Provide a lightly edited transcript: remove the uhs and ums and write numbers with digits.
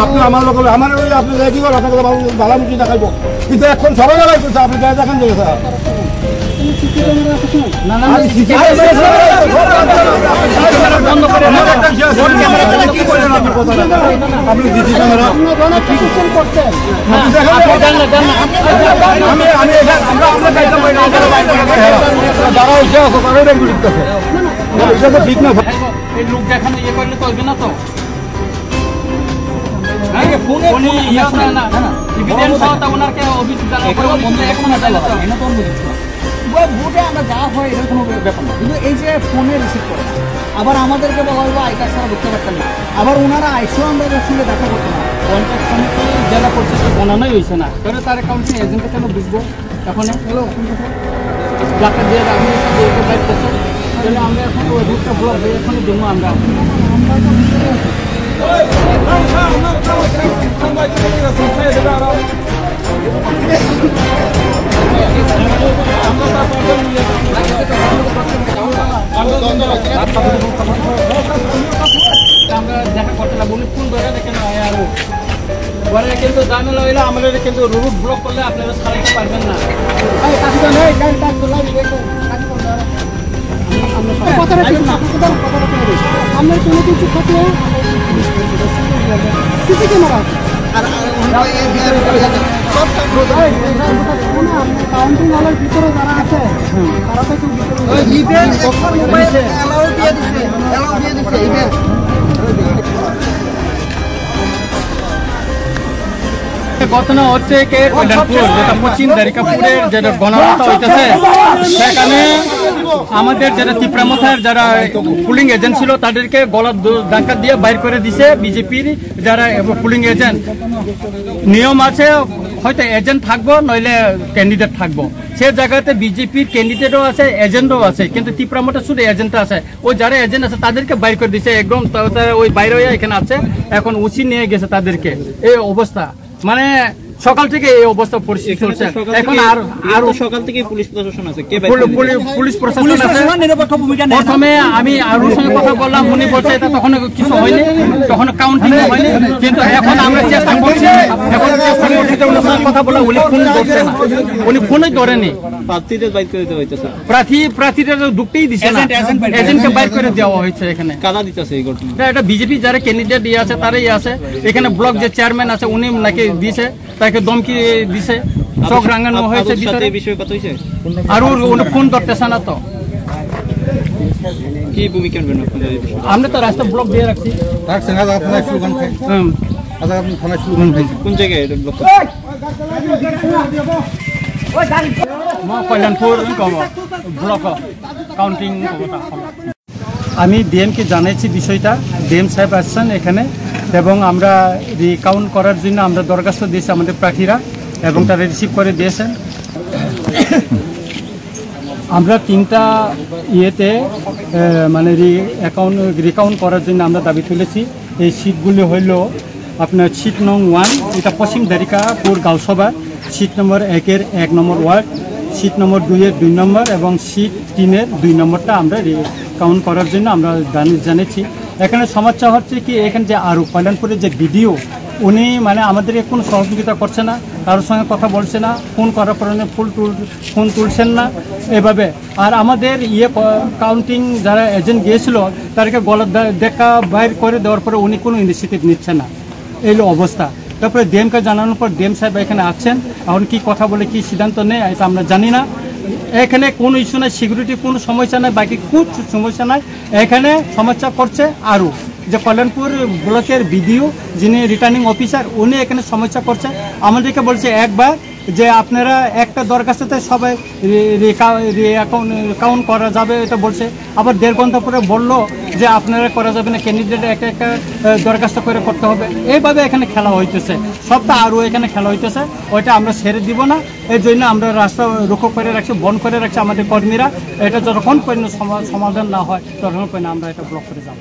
আপনি আমার লোক আমার আপনি কি করেন আপনাকে বালামুখী দেখাইবো কিন্তু এখন সবাই জায়গায় করছে আপনি গায়ে দেখান দেবে স্যার আপনি ডিজি ক্যামেরা ঠিক না লোক দেখানো ইয়ে করলে চলবে না তো আমরা যা হয় এটার কোনো ব্যাপার না কিন্তু এই যে ফোনে রিসিভ করে না আবার আমাদেরকে বলা হলো আই কার্ড ছাড়া ঢুকতে পারতেন না আবার ওনারা আইসেও আমাদের সঙ্গে দেখা করতে না পঞ্চায়েত সমিতি জেলা পরিষদ বানানোই হয়েছে না তাহলে তার অ্যাকাউন্টে এজেন্টে কেন বুঝবো এখন যাকে দিয়ে আমি বাইক করছে তাহলে আমরা এখন ওই রুটটা ব্লক হয়ে এখন দেবো আমরা আমরা দেখা করতে না বলি ফোন ধরে দেখেন আরো পরে কিন্তু ঝামেলা হইলে আমাদের কিন্তু রুট ব্লক করলে আপনারা ছাড়াইতে পারবেন না আমরা কোনো কিছু থাকলে সিসি ক্যামেরা কাউন্টিং হলের ভিতরে যারা আছে তারা তো ঘটনা হচ্ছে যেটা পশ্চিম দ্বারিকাপুরের যেটা গণহত্যা হইতেছে সেখানে আমাদের যারা ত্রিপুরামথার যারা পুলিং এজেন্ট ছিল তাদেরকে গলার ধাক্কা দিয়ে বাইর করে দিছে বিজেপির যারা পুলিং এজেন্ট নিয়ম আছে হয়তো এজেন্ট থাকবো নইলে ক্যান্ডিডেট থাকবো সে জায়গাতে বিজেপির ক্যান্ডিডেটও আছে এজেন্টও আছে কিন্তু ত্রিপুরামঠে শুধু এজেন্ট আছে ওই যারা এজেন্ট আছে তাদেরকে বাইর করে দিছে একদম ওই বাইরে এখানে আছে এখন উচি নিয়ে গেছে তাদেরকে এই অবস্থা মানে সকাল থেকে এই অবস্থা পরিস্থিতি চলছে এখন আর সকাল থেকে পুলিশ প্রশাসন আছে পুলিশ প্রশাসন আছে প্রথমে আমি আরুর সঙ্গে কথা বললাম উনি বলছে এটা তখন কিছু হয়নি তখন কাউন্টিং হয়নি কিন্তু এখন আমরা চেষ্টা করছি এখন কথা বলা উনি ফোন ধরছে না উনি ফোনই ধরেনি প্রার্থীদের বাইর করে দেওয়া হয়েছে প্রার্থীদের ঢুকতেই দিচ্ছে না এজেন্টকে বাইর করে দেওয়া হয়েছে এখানে কারা দিতেছে এই ঘটনা এটা বিজেপি যারা ক্যান্ডিডেট দিয়ে আছে তারাই আছে এখানে ব্লক যে চেয়ারম্যান আছে উনি নাকি দিয়েছে তাকে দমকি দিছে চোখ রাঙানো হয়েছে আর উনি ফোন ধরতেছে না তো কি ভূমিকা আমরা তো রাস্তা ব্লক দিয়ে রাখছি কোন জায়গায় কল্যাণপুর ব্লক কাউন্টিং আমি ডিএমকে জানাইছি বিষয়টা ডিএম সাহেব আসছেন এখানে এবং আমরা রিকাউন্ট করার জন্য আমরা দরখাস্ত দিয়েছি আমাদের প্রার্থীরা এবং তারা রিসিভ করে দিয়েছেন আমরা তিনটা ইয়েতে মানে রিকাউন্ট করার জন্য আমরা দাবি তুলেছি এই সিটগুলি হইল আপনার সিট নং 1 এটা পশ্চিম দ্বারিকাপুর গাঁওসভা সিট নম্বর 1-এর 1 নম্বর ওয়ার্ড সিট নম্বর 2-এর 2 নম্বর এবং সিট 3-এর 2 নম্বরটা আমরা রিকাউন্ট করার জন্য আমরা জানিয়েছি এখানে সমস্যা হচ্ছে কি এখানে যে আরও কল্যাণপুরের যে ভিডিও উনি মানে আমাদেরকে কোনো সহযোগিতা করছে না কারোর সঙ্গে কথা বলছে না ফোন করার পর ফোন তুলছেন না এভাবে আর আমাদের কাউন্টিং যারা এজেন্ট গিয়েছিল তাদেরকে গলার দেখা বাইর করে দেওয়ার পরে উনি কোনো ইনিশিয়েটিভ নিচ্ছে না এই অবস্থা তারপরে ডিএমকে জানানোর পর ডিএম সাহেব এখানে আছেন এখন কি কথা বলে কি সিদ্ধান্ত নেই এটা আমরা জানি না এখানে কোনো ইস্যু নাই সিকিউরিটি কোনো সমস্যা নাই বাকি খুব সমস্যা নাই এখানে সমস্যা করছে আরও যে কল্যাণপুর ব্লকের বিডিও যিনি রিটার্নিং অফিসার উনি এখানে সমস্যা করছে আমাদেরকে বলছে একবার যে আপনারা একটা দরখাস্ততে সবাই কাউন্ট করা যাবে এটা বলছে আবার 1.5 ঘন্টা পরে বললো যে আপনারা করা যাবে না ক্যান্ডিডেট একটা দরখাস্ত করে করতে হবে এইভাবে এখানে খেলা হইতেছে সবটা আরও এখানে খেলা হইতেছে ওইটা আমরা ছেড়ে দিব না এই জন্য আমরা রাস্তা রুখো করে রাখছি বন্ধ করে রাখছি আমাদের কর্মীরা এটা যতক্ষণ পর্যন্ত সমাধান না হয় ততক্ষণ পর্যন্ত আমরা এটা ব্লক করে যাব